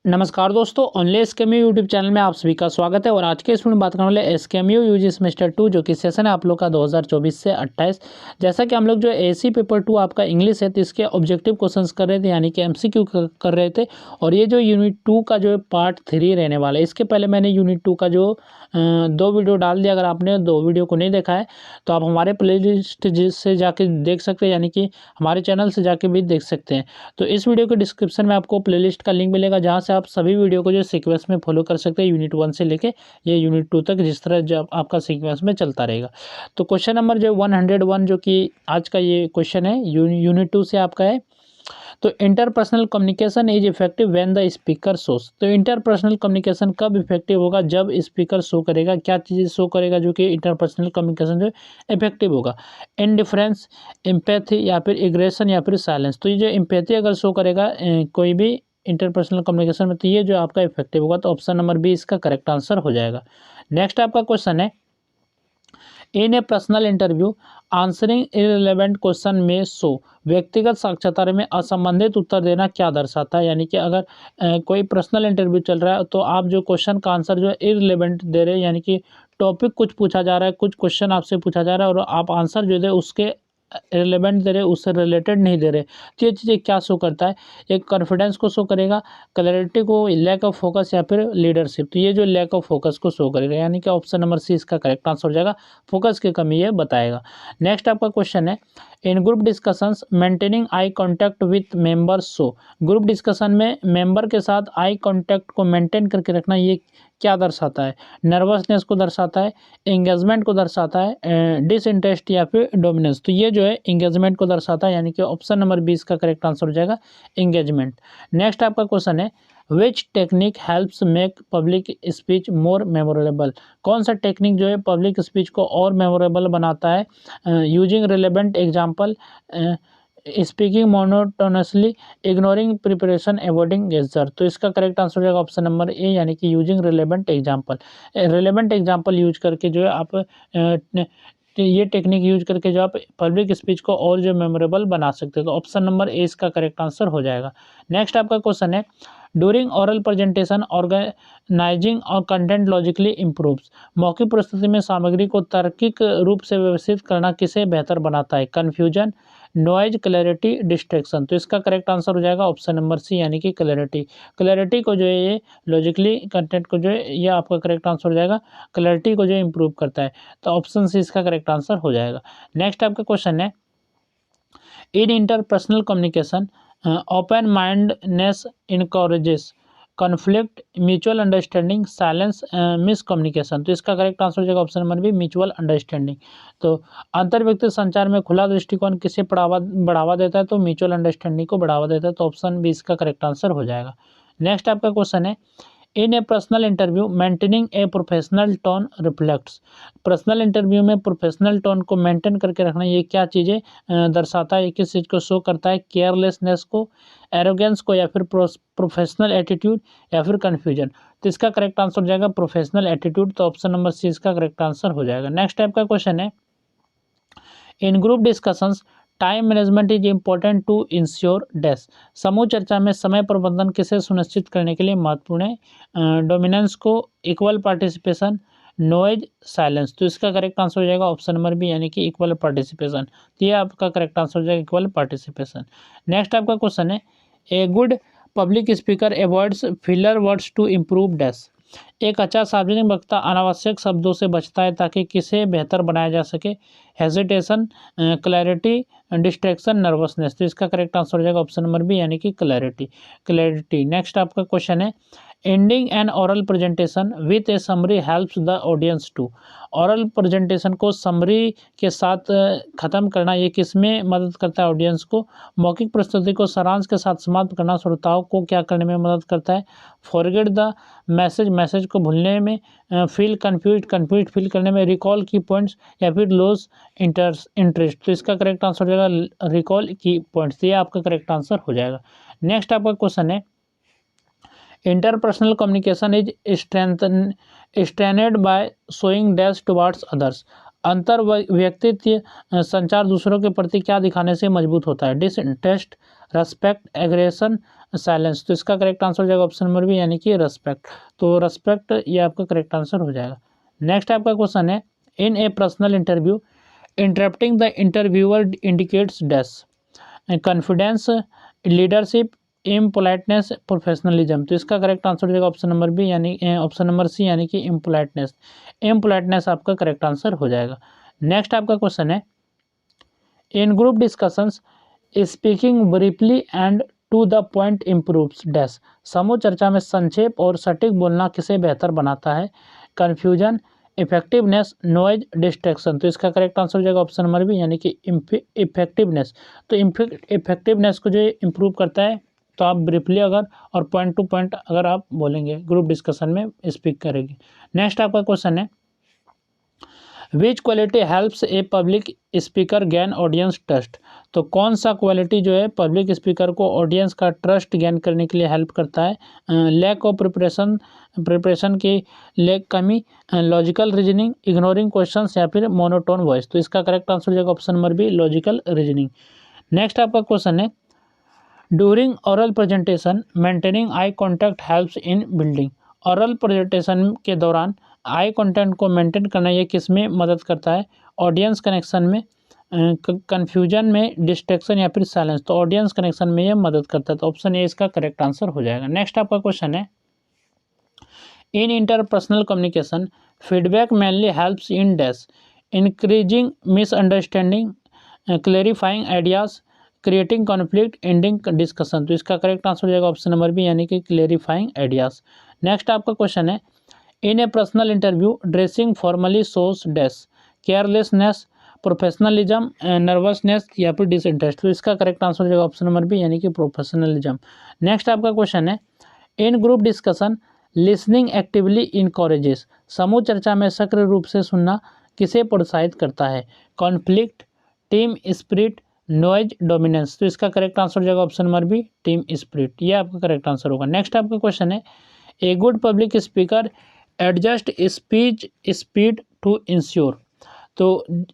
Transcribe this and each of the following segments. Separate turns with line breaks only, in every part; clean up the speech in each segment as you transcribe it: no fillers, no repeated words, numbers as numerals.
नमस्कार दोस्तों, only एसकेएमयू YouTube channel में आप सभी का स्वागत है। और आज के इस वीडियो में बात करने वाले एसकेएमयू यूजी सेमेस्टर 2 जो कि सेशन है आप लोग का 2024 से 28। जैसा कि हम लोग जो एसी पेपर 2 आपका इंग्लिश है तो इसके ऑब्जेक्टिव क्वेश्चंस कर रहे थे, यानी कि एमसीक्यू कर रहे थे। और ये जो यूनिट 2 का जो पार्ट 3 रहने वाला है, इसके पहले मैंने यूनिट 2 का जो 2 वीडियो डाल दिया। अगर आपने 2 वीडियो को नहीं देखा है तो आप हमारे प्लेलिस्ट से जाके देख सकते हैं, यानी कि हमारे चैनल से जाके भी देख सकते हैं। तो इस वीडियो के डिस्क्रिप्शन में आपको प्लेलिस्ट का लिंक मिलेगा, जहाँ से आप सभी वीडियो को जो सीक्वेंस में फॉलो कर सकते हैं, यूनिट 1 से लेके ये यूनिट 2 तक, जिस तरह जब आपका सीक्वेंस में चलता रहेगा। तो क्वेश्चन नंबर जो 101 जो कि आज का ये क्वेश्चन है यूनिट 2 से आपका है। तो interpersonal communication is effective when the speaker shows. तो इंटरपर्सनल कम्युनिकेशन कब इफेक्टिव होगा? जब स्पीकर शो करेगा। क्या चीज़ें शो करेगा जो कि इंटरपर्सनल कम्युनिकेशन जो इफेक्टिव होगा? इनडिफरेंस, एम्पैथी, या फिर एग्रेशन, या फिर साइलेंस। तो ये जो एम्पैथी अगर शो करेगा कोई भी इंटरपर्सनल कम्युनिकेशन में, तो ये जो आपका इफेक्टिव होगा। तो ऑप्शन नंबर बी इसका करेक्ट आंसर हो जाएगा। नेक्स्ट आपका क्वेश्चन है, in a personal interview answering irrelevant question में शो। व्यक्तिगत साक्षात्कार में असंबंधित उत्तर देना क्या दर्शाता है? यानी कि अगर कोई पर्सनल इंटरव्यू चल रहा है तो आप जो क्वेश्चन का आंसर जो है इररिलेवेंट दे रहे हैं, यानी कि टॉपिक कुछ पूछा जा रहा है, कुछ क्वेश्चन आपसे पूछा जा रहा है और आप आंसर जो दे उसके रिलेवेंट दे रहे, उससे रिलेटेड नहीं दे रहे, तो ये चीज़ें क्या शो करता है? एक कॉन्फिडेंस को शो करेगा, क्लैरिटी को, लैक ऑफ फोकस, या फिर लीडरशिप। तो ये जो लैक ऑफ फोकस को शो करेगा, यानी कि ऑप्शन नंबर सी इसका करेक्ट आंसर हो जाएगा। फोकस की कमी ये बताएगा। नेक्स्ट आपका क्वेश्चन है, in group discussions maintaining eye contact with members show. Group discussion में मेंबर के साथ आई कांटेक्ट को मेंटेन करके रखना ये क्या दर्शाता है? नर्वसनेस को दर्शाता है, एंगेजमेंट को दर्शाता है, डिसइंटरेस्ट, या फिर डोमिनेंस। तो ये जो है एंगेजमेंट को दर्शाता है, यानी कि ऑप्शन नंबर 20 का करेक्ट आंसर हो जाएगा एंगेजमेंट। नेक्स्ट आपका क्वेश्चन है, which technique helps make public speech more memorable. कौन सा टेक्निक जो है पब्लिक स्पीच को और मेमोरेबल बनाता है? Using relevant example, speaking monotonously, ignoring preparation, avoiding gesture. तो इसका करेक्ट आंसर हो जाएगा ऑप्शन नंबर ए, यानी कि using relevant example. Relevant example use करके जो है आप ये टेक्निक यूज करके जो आप पब्लिक स्पीच को और जो मेमोरेबल बना सकते हो। तो ऑप्शन नंबर ए इसका करेक्ट आंसर हो जाएगा। नेक्स्ट आपका क्वेश्चन है, ड्यूरिंग ओरल प्रेजेंटेशन ऑर्गेनाइजिंग और कंटेंट लॉजिकली इम्प्रूव्स। मौखिक प्रस्तुति में सामग्री को तार्किक रूप से व्यवस्थित करना किसे बेहतर बनाता है? Confusion, noise, clarity, distraction. तो इसका करेक्ट आंसर हो जाएगा ऑप्शन नंबर सी, यानी कि क्लैरिटी। क्लैरिटी को जो है ये लॉजिकली कंटेंट को जो है ये आपका करेक्ट आंसर हो जाएगा। क्लैरिटी को जो इम्प्रूव करता है, तो ऑप्शन सी इसका करेक्ट आंसर हो जाएगा। नेक्स्ट आपका क्वेश्चन है, in interpersonal communication open mindedness encourages conflict, mutual understanding, silence, miscommunication. तो इसका करेक्ट आंसर हो जाएगा option number B, mutual understanding. तो अंतर व्यक्ति संचार में खुला दृष्टिकोण किसे बढ़ावा देता है? तो म्यूचुअल अंडरस्टैंडिंग को बढ़ावा देता है। तो ऑप्शन बी इसका करेक्ट आंसर हो जाएगा। नेक्स्ट आपका क्वेश्चन है, in a personal interview maintaining a professional tone reflects. Personal interview में प्रोफेशनल टोन को मेंटेन करके रखना ये क्या चीज़ें दर्शाता है? किस चीज़ को शो करता है? केयरलेसनेस को, एरोगेंस को, या फिर प्रोफेशनल एटीट्यूड, या फिर कन्फ्यूजन। तो इसका करेक्ट आंसर हो जाएगा प्रोफेशनल एटीट्यूड। तो ऑप्शन नंबर सी इसका करेक्ट आंसर हो जाएगा। नेक्स्ट टाइप का क्वेश्चन है, in group discussions time management is important to ensure dash. समूह चर्चा में समय प्रबंधन किसे सुनिश्चित करने के लिए महत्वपूर्ण है? डोमिनेंस को, इक्वल पार्टिसिपेशन, नॉइज, साइलेंस। तो इसका करेक्ट आंसर हो जाएगा ऑप्शन नंबर बी, यानी कि इक्वल पार्टिसिपेशन। तो ये आपका करेक्ट आंसर हो जाएगा इक्वल पार्टिसिपेशन। नेक्स्ट आपका क्वेश्चन है, a good public speaker avoids filler words to improve dash. एक अच्छा सार्वजनिक वक्ता अनावश्यक शब्दों से बचता है ताकि किसे बेहतर बनाया जा सके? Hesitation, clarity, distraction, nervousness. तो इसका करेक्ट आंसर हो जाएगा ऑप्शन नंबर बी, यानी कि क्लैरिटी। नेक्स्ट आपका क्वेश्चन है, ending an oral presentation with a summary helps the audience to. Oral presentation को समरी के साथ ख़त्म करना ये किस में मदद करता है ऑडियंस को? मौखिक प्रस्तुति को सारांश के साथ समाप्त करना श्रोताओं को क्या करने में मदद करता है? फॉरगेट द मैसेज को भूलने में, फील कन्फ्यूज फील करने में, रिकॉल की पॉइंट्स, या फिर लॉस इंटरेस्ट। तो इसका करेक्ट आंसर हो जाएगा रिकॉल की पॉइंट्स। ये आपका करेक्ट आंसर हो जाएगा। नेक्स्ट आपका क्वेश्चन है, interpersonal communication is strengthened by showing dash towards others. अंतर व्यक्तित्व संचार दूसरों के प्रति क्या दिखाने से मजबूत होता है? डिसइंटरेस्ट, रेस्पेक्ट, एग्रेशन, साइलेंस, तो इसका करेक्ट आंसर हो जाएगा ऑप्शन नंबर बी यानी कि रेस्पेक्ट। तो रेस्पेक्ट ये आपका करेक्ट आंसर हो जाएगा। नेक्स्ट आपका क्वेश्चन है, in a personal interview interrupting the interviewer indicates dash, confidence, leadership, impoliteness, professionalism. तो इसका करेक्ट आंसर हो जाएगा ऑप्शन नंबर बी यानी ऑप्शन नंबर सी यानी कि इम्पोलाइटनेस। इम्पोलाइटनेस आपका करेक्ट आंसर हो जाएगा। नेक्स्ट आपका क्वेश्चन है, in group discussions speaking briefly and to the point improves dash, समूह चर्चा में संक्षेप और सटीक बोलना किसे बेहतर बनाता है, कन्फ्यूजन, इफेक्टिवनेस, नॉइज, डिस्ट्रैक्शन। तो इसका करेक्ट आंसर हो जाएगा ऑप्शन नंबर बी यानी कि इफेक्टिवनेस। तो इफेक्टिवनेस को जो इम्प्रूव करता है, तो आप ब्रीफली अगर और पॉइंट टू पॉइंट अगर आप बोलेंगे ग्रुप डिस्कशन में स्पीक करेंगे। नेक्स्ट आपका क्वेश्चन है, विच quality helps a public speaker gain audience trust. तो कौन सा क्वालिटी जो है पब्लिक स्पीकर को ऑडियंस का ट्रस्ट गेन करने के लिए हेल्प करता है, लैक ऑफ प्रिपरेशन की लैक कमी, लॉजिकल रीजनिंग, इग्नोरिंग क्वेश्चंस या फिर मोनोटोन वॉइस। तो इसका करेक्ट आंसर हो जाएगा option number be logical reasoning. Next आपका क्वेश्चन है, during oral presentation maintaining eye contact helps in building. Oral presentation के दौरान आई कॉन्टैक्ट को मेंटेन करना ये किस में मदद करता है, ऑडियंस कनेक्शन में, कन्फ्यूजन में, डिस्ट्रैक्शन या फिर साइलेंस। तो ऑडियंस कनेक्शन में ये मदद करता है, तो ऑप्शन ए इसका करेक्ट आंसर हो जाएगा। नेक्स्ट आपका क्वेश्चन है, in interpersonal communication feedback mainly helps in dash, increasing misunderstanding, clarifying ideas, creating conflict, ending discussion. तो इसका करेक्ट आंसर हो जाएगा ऑप्शन नंबर बी यानी कि क्लेरिफाइंग आइडियाज। नेक्स्ट आपका क्वेश्चन है, in a personal interview dressing formally shows dash, carelessness, professionalism, nervousness या फिर डिसइंटरेस्ट। तो इसका करेक्ट आंसर हो जाएगा ऑप्शन नंबर बी यानी कि प्रोफेशनलिज्म। नेक्स्ट आपका क्वेश्चन है, in group discussion listening actively encourages, समूह चर्चा में सक्रिय रूप से सुनना किसे प्रोत्साहित करता है, conflict, team spirit, noise, dominance. तो इसका करेक्ट आंसर हो जाएगा option number B team spirit, ये आपका करेक्ट आंसर होगा। नेक्स्ट आपका क्वेश्चन है, a good public speaker adjust speech speed to ensure. तो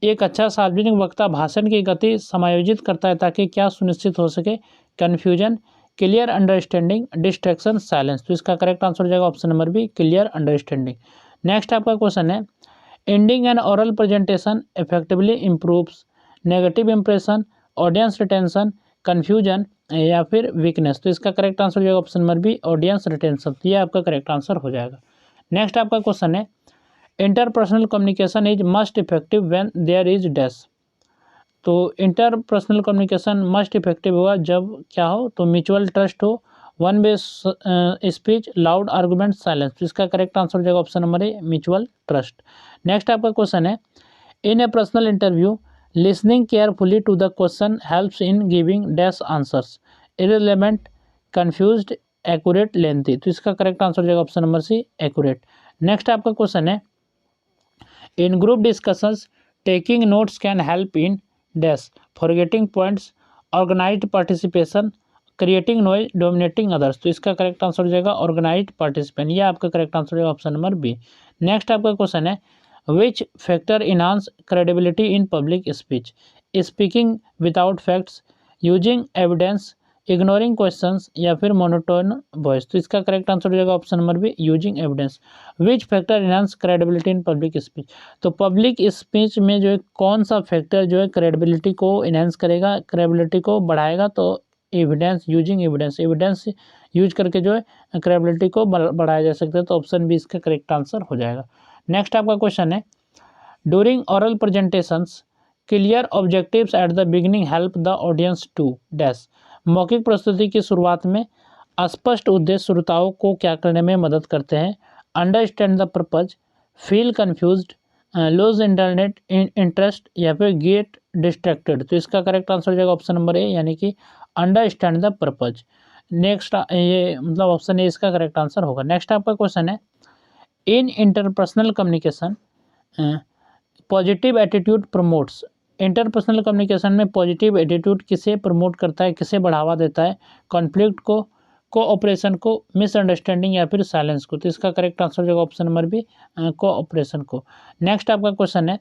एक अच्छा सार्वजनिक वक्ता भाषण की गति समायोजित करता है ताकि क्या सुनिश्चित हो सके, confusion, clear understanding, distraction, silence. तो इसका करेक्ट आंसर हो जाएगा option number B clear understanding. Next आपका क्वेश्चन है, ending an oral presentation effectively improves negative impression, audience retention, confusion या फिर वीकनेस। तो इसका करेक्ट आंसर हो जाएगा option number B audience retention, ये आपका करेक्ट आंसर हो जाएगा। नेक्स्ट आपका क्वेश्चन है, interpersonal communication is must effective when there is dash. तो इंटरपर्सनल कम्युनिकेशन मस्ट इफेक्टिव होगा जब क्या हो, तो म्यूचुअल ट्रस्ट हो, one way speech, loud argument, silence. तो इसका करेक्ट आंसर हो जाएगा option number A mutual trust. Next आपका क्वेश्चन है, in a personal interview listening carefully to the question helps in giving dash answers, irrelevant, confused, accurate, lengthy. तो इसका correct answer हो जाएगा option number C accurate. Next आपका question है, in group discussions taking notes can help in dash, forgetting points, organized participation, creating noise, dominating others. तो इसका correct answer हो जाएगा ऑर्गेनाइज्ड पार्टिसिपेंट, ये आपका करेक्ट आंसर हो जाएगा ऑप्शन नंबर बी। नेक्स्ट आपका क्वेश्चन है, which factor enhance credibility in public speech, speaking without facts, using evidence, ignoring questions या फिर मोनोटोन वॉइस। तो इसका करेक्ट आंसर हो जाएगा option number be using evidence. Which factor enhance credibility in public speech, तो public speech में जो है कौन सा फैक्टर जो है क्रेडिबिलिटी को इनहांस करेगा, क्रेडिबिलिटी को बढ़ाएगा, तो evidence, using evidence, evidence use करके जो है क्रेडिबिलिटी को बढ़ाया जा सकता है, तो ऑप्शन बी इसका करेक्ट आंसर हो जाएगा। नेक्स्ट आपका क्वेश्चन है, during oral presentations clear objectives at the beginning help the audience to dash, मौखिक प्रस्तुति की शुरुआत में स्पष्ट उद्देश्य श्रोताओं को क्या करने में मदद करते हैं, understand the purpose, feel confused, lose internet interest या फिर गेट डिस्ट्रैक्टेड। तो इसका करेक्ट आंसर हो जाएगा ऑप्शन नंबर ए यानी कि अंडरस्टैंड द पर्पज। नेक्स्ट ये मतलब ऑप्शन ए इसका करेक्ट आंसर होगा। नेक्स्ट आपका क्वेश्चन है, in interpersonal communication positive attitude promotes, interpersonal communication में पॉजिटिव एटीट्यूड किसे प्रमोट करता है, किसे बढ़ावा देता है, कॉन्फ्लिक्ट को, कोऑपरेशन को, मिसअंडरस्टैंडिंग या फिर साइलेंस को। तो इसका करेक्ट आंसर हो जाएगा ऑप्शन नंबर बी कोऑपरेशन को। नेक्स्ट आपका क्वेश्चन है,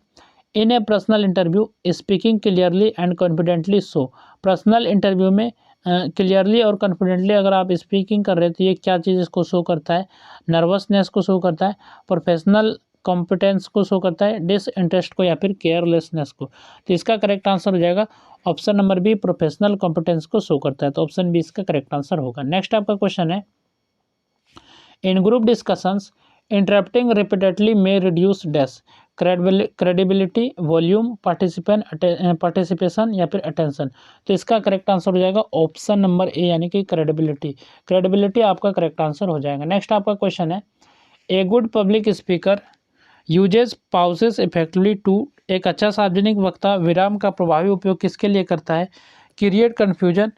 in a personal interview speaking clearly and confidently so, personal interview में क्लियरली और कॉन्फिडेंटली अगर आप स्पीकिंग कर रहे हैं तो ये क्या चीज़ इसको शो करता है, नर्वसनेस को शो करता है, प्रोफेशनल कॉम्पिटेंस को शो करता है, डिसइंटरेस्ट को या फिर केयरलेसनेस को। तो इसका करेक्ट आंसर हो जाएगा option number B, professional competence को शो करता है, तो ऑप्शन बी इसका करेक्ट आंसर होगा। नेक्स्ट आपका क्वेश्चन है, in group discussions interrupting repeatedly may reduce dash, credibility, volume, participation या फिर अटेंशन। तो इसका करेक्ट आंसर हो जाएगा ऑप्शन नंबर ए यानी कि क्रेडिबिलिटी। क्रेडिबिलिटी आपका करेक्ट आंसर हो जाएगा। नेक्स्ट आपका क्वेश्चन है, a good public speaker uses pauses effectively to, एक अच्छा सार्वजनिक वक्ता विराम का प्रभावी उपयोग किसके लिए करता है, क्रिएट कन्फ्यूजन,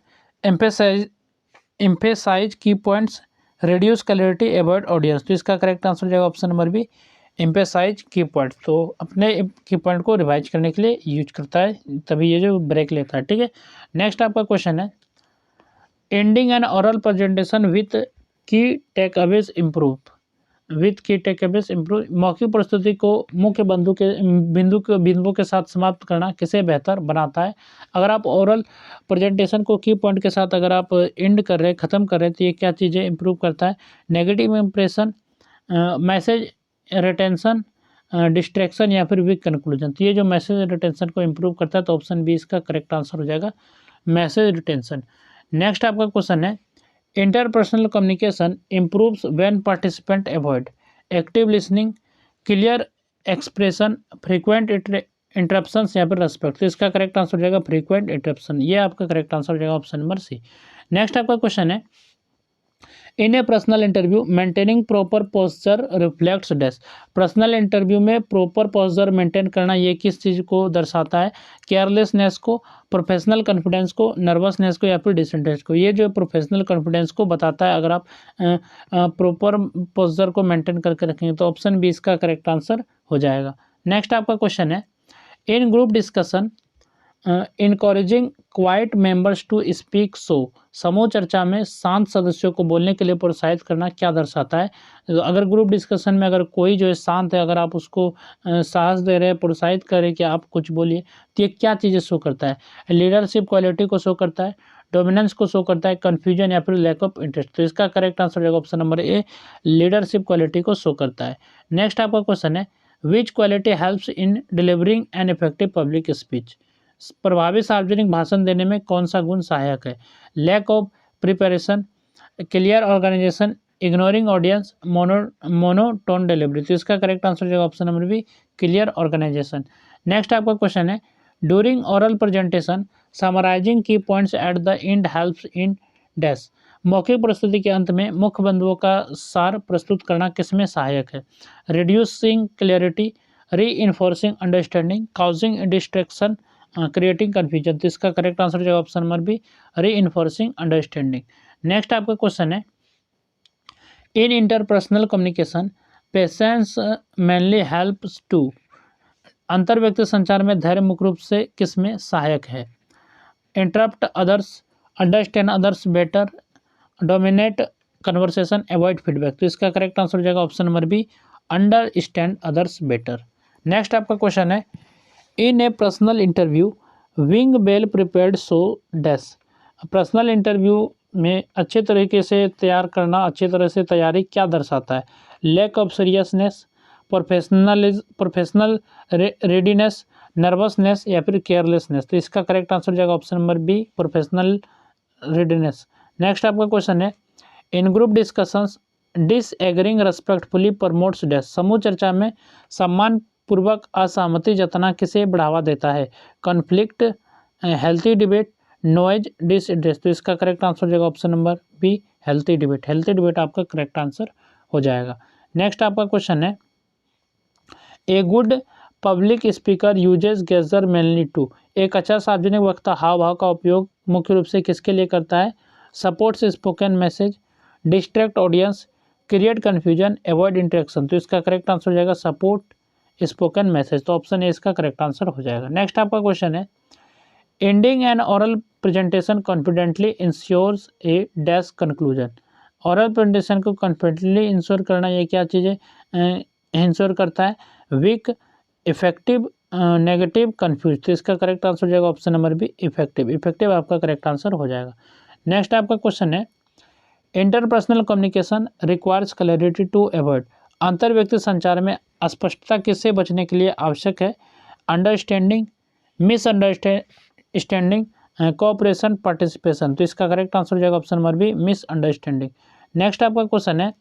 एम्फेसाइज की points, reduce clarity, avoid audience. तो इसका करेक्ट आंसर हो जाएगा ऑप्शन नंबर बी, एम्फेसाइज की पॉइंट। तो अपने की पॉइंट को रिवाइज करने के लिए यूज करता है, तभी ये जो ब्रेक लेता है, ठीक है। नेक्स्ट आपका क्वेश्चन है, ending an oral presentation with की टेक अवेज इम्प्रूव, मौखिक प्रस्तुति को मुख्य बिंदु के साथ समाप्त करना किसे बेहतर बनाता है। अगर आप ओरल प्रेजेंटेशन को की पॉइंट के साथ अगर आप एंड कर रहे हैं, ख़त्म कर रहे हैं, तो ये क्या चीज़ें इंप्रूव करता है, negative impression, message retention, distraction या फिर वीक कंक्लूजन। तो ये जो मैसेज रिटेंशन को इंप्रूव करता है, तो ऑप्शन बी इसका करेक्ट आंसर हो जाएगा, मैसेज रिटेंशन। नेक्स्ट आपका क्वेश्चन है, interpersonal communication improves when participant avoid active listening, clear expression, frequent interruptions या फिर रेस्पेक्ट। तो इसका करेक्ट आंसर हो जाएगा फ्रीक्वेंट इंटरप्शन, ये आपका करेक्ट आंसर हो जाएगा ऑप्शन नंबर सी। नेक्स्ट आपका क्वेश्चन है, in a personal interview maintaining proper posture reflects dash, personal interview में प्रॉपर पोस्चर मेंटेन करना ये किस चीज़ को दर्शाता है, केयरलेसनेस को, प्रोफेशनल कॉन्फिडेंस को, नर्वसनेस को या फिर डिसइंटरेस्ट को। ये जो प्रोफेशनल कॉन्फिडेंस को बताता है अगर आप प्रॉपर पोस्चर को मेंटेन करके रखेंगे, तो ऑप्शन बी इसका करेक्ट आंसर हो जाएगा। नेक्स्ट आपका क्वेश्चन है, in group discussion encouraging quiet members to speak so, समूह चर्चा में शांत सदस्यों को बोलने के लिए प्रोत्साहित करना क्या दर्शाता है। तो अगर ग्रुप डिस्कशन में अगर कोई जो है शांत है, अगर आप उसको साहस दे रहे हैं, प्रोत्साहित करें कि आप कुछ बोलिए, तो ये क्या चीज़ें शो करता है, लीडरशिप क्वालिटी को शो करता है, डोमिनेंस को शो करता है, कन्फ्यूजन या फिर लैक ऑफ इंटरेस्ट। तो इसका करेक्ट आंसर रहेगा ऑप्शन नंबर ए, लीडरशिप क्वालिटी को शो करता है। नेक्स्ट आपका क्वेश्चन है, विच quality helps in delivering an effective public speech, प्रभावी सार्वजनिक भाषण देने में कौन सा गुण सहायक है, lack of preparation, clear organization, ignoring audience, monotone delivery. तो इसका करेक्ट आंसर हो जाएगा option number B, clear organization. Next आपका क्वेश्चन है, during oral presentation summarizing key points at the end helps in dash, मौखिक प्रस्तुति के अंत में मुख्य बिंदुओं का सार प्रस्तुत करना किसमें सहायक है, reducing clarity, reinforcing understanding, causing distraction, creating confusion. तो इसका करेक्ट आंसर हो जाएगा option number B, reinforcing understanding. Next आपका क्वेश्चन है, in interpersonal communication patience mainly helps to, अंतर व्यक्ति संचार में धैर्य मुख्य रूप से किस में सहायक है, interrupt others, understand others better, dominate conversation, avoid feedback. तो इसका करेक्ट आंसर हो जाएगा option number B, understand others better. Next आपका क्वेश्चन है, in a personal interview being well prepared so dash, personal interview में अच्छे तरीके से तैयार करना, अच्छी तरह से तैयारी क्या दर्शाता है, lack of seriousness, professional readiness, nervousness या फिर केयरलेसनेस। तो इसका करेक्ट आंसर हो जाएगा option number B, professional readiness. Next आपका क्वेश्चन है, in group discussions disagreeing respectfully promotes dash, समूह चर्चा में सम्मान पूर्वक असहमति जताना किसे बढ़ावा देता है, conflict, healthy debate, noise, disinterest. तो इसका करेक्ट आंसर हो जाएगा option number B, healthy debate. Healthy debate आपका करेक्ट आंसर हो जाएगा। नेक्स्ट आपका क्वेश्चन है, a good public speaker uses gesture mainly to, एक अच्छा सार्वजनिक वक्ता हाव भाव का उपयोग मुख्य रूप से किसके लिए करता है, supports spoken message, distract audience, create confusion, avoid interaction. तो इसका करेक्ट आंसर हो जाएगा सपोर्ट स्पोकन मैसेज। तो ऑप्शन ए इसका करेक्ट आंसर हो जाएगा। नेक्स्ट आपका क्वेश्चन है, ending an oral presentation confidently ensures a dash conclusion, oral presentation को कॉन्फिडेंटली इंश्योर करना ये क्या चीज़ें इंश्योर करता है, वीक, इफेक्टिव, नेगेटिव, कन्फ्यूज। तो इसका करेक्ट आंसर हो जाएगा option number B, effective. Effective आपका करेक्ट आंसर हो जाएगा। नेक्स्ट आपका क्वेश्चन है interpersonal communication requires clarity to avoid. अंतर व्यक्ति संचार में अस्पष्टता किससे बचने के लिए आवश्यक है? Understanding, misunderstanding, cooperation, participation. तो इसका करेक्ट आंसर हो जाएगा option number B, misunderstanding. Next आपका क्वेश्चन है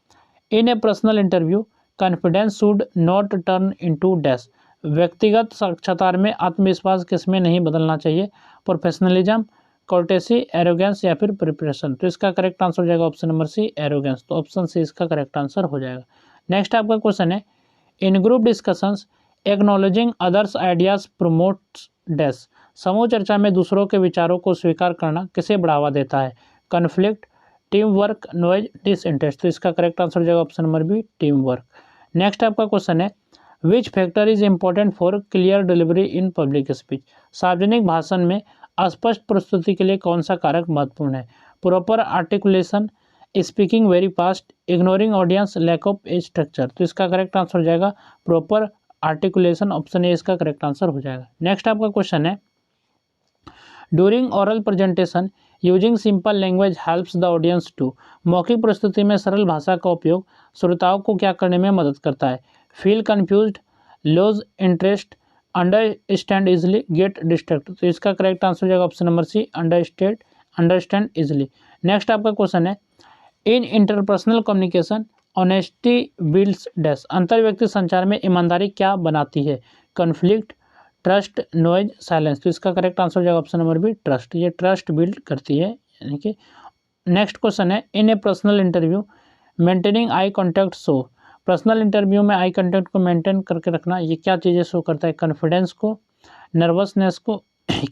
in a personal interview confidence should not turn into dash. व्यक्तिगत साक्षात्कार में आत्मविश्वास किसमें नहीं बदलना चाहिए? प्रोफेशनलिज्म, कोर्टेसी, एरोगेंस या फिर प्रिपरेशन। तो इसका करेक्ट आंसर हो जाएगा ऑप्शन नंबर सी, एरोगेंस। तो ऑप्शन सी इसका करेक्ट आंसर हो जाएगा। नेक्स्ट आपका क्वेश्चन है in group discussions acknowledging others ideas promotes dash. समूह चर्चा में दूसरों के विचारों को स्वीकार करना किसे बढ़ावा देता है? Conflict, team work, noise, disinterest. तो इसका करेक्ट आंसर हो जाएगा option number B, team work. Next आपका क्वेश्चन है which factor is important for clear delivery in public speech. सार्वजनिक भाषण में अस्पष्ट प्रस्तुति के लिए कौन सा कारक महत्वपूर्ण है? Proper articulation, speaking very fast, ignoring audience, lack of as structure. तो इसका करेक्ट आंसर हो जाएगा प्रॉपर आर्टिकुलेशन, ऑप्शन ए इसका करेक्ट आंसर हो जाएगा। नेक्स्ट आपका क्वेश्चन है during oral presentation using simple language helps the audience to. मौखिक प्रस्तुति में सरल भाषा का उपयोग श्रोताओं को क्या करने में मदद करता है? Feel confused, lose interest, understand easily, get distract. तो इसका करेक्ट आंसर हो जाएगा option number C, understand easily. Next आपका क्वेश्चन है in interpersonal communication honesty builds dash. अंतर व्यक्ति संचार में ईमानदारी क्या बनाती है? Conflict, trust, noise, silence. तो इसका करेक्ट आंसर हो जाएगा ऑप्शन नंबर बी, ट्रस्ट। ये ट्रस्ट बिल्ड करती है यानी कि। नेक्स्ट क्वेश्चन है in a personal interview maintaining eye contact show. Personal interview में आई कॉन्टैक्ट को मेंटेन करके रखना ये क्या चीज़ें शो करता है? कॉन्फिडेंस को, नर्वसनेस को,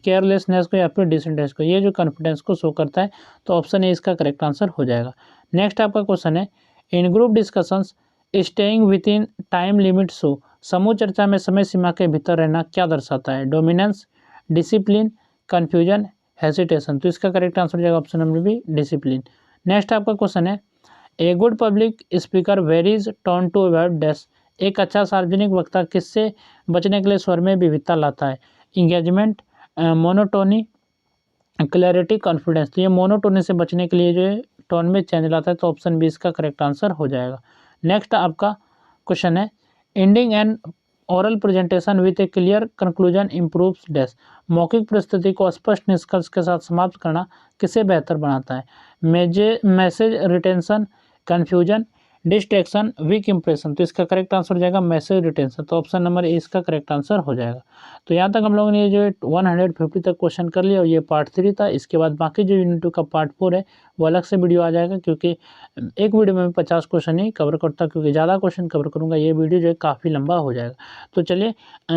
केयरलेसनेस को या फिर डिसइंटरेस्ट को। ये जो कॉन्फिडेंस को शो करता है तो ऑप्शन ए इसका करेक्ट आंसर हो जाएगा। नेक्स्ट आपका क्वेश्चन है in group discussions staying within time limit show. समूह चर्चा में समय सीमा के भीतर रहना क्या दर्शाता है? Dominance, discipline, confusion, hesitation. तो इसका करेक्ट आंसर हो जाएगा option number B, discipline. Next आपका क्वेश्चन है a good public speaker varies turn to avoid dash. एक अच्छा सार्वजनिक वक्ता किससे बचने के लिए स्वर में विविधता लाता है? Engagement, monotony, clarity, confidence. तो ये मोनोटोनी से बचने के लिए जो है टोन में चेंज लाता है तो ऑप्शन बी इसका करेक्ट आंसर हो जाएगा। नेक्स्ट आपका क्वेश्चन है ending an oral presentation with A clear conclusion improves dash. मौखिक प्रस्तुति को स्पष्ट निष्कर्ष के साथ समाप्त करना किसे बेहतर बनाता है? Message retention, confusion, distraction, weak impression. तो इसका करेक्ट आंसर हो जाएगा मैसेज रिटेंशन। तो ऑप्शन नंबर ए इसका करेक्ट आंसर हो जाएगा। तो यहाँ तक हम लोगों ने ये जो 150 तक क्वेश्चन कर लिया और ये पार्ट 3 था। इसके बाद बाकी जो यूनिट 2 का पार्ट 4 है वो अलग से वीडियो आ जाएगा, क्योंकि एक वीडियो में 50 क्वेश्चन ही कवर करता, क्योंकि ज़्यादा क्वेश्चन कवर करूँगा ये वीडियो जो है काफ़ी लंबा हो जाएगा। तो चलिए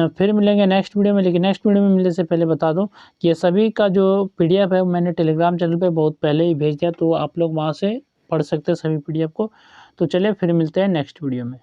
फिर मिलेंगे नेक्स्ट वीडियो में। लेकिन नेक्स्ट वीडियो में मिलने से पहले बता दूँ कि ये सभी का जो PDF है मैंने टेलीग्राम चैनल पर बहुत पहले ही भेज दिया, तो आप लोग वहाँ से पढ़ सकते हैं सभी PDF को। तो चलिए फिर मिलते हैं नेक्स्ट वीडियो में।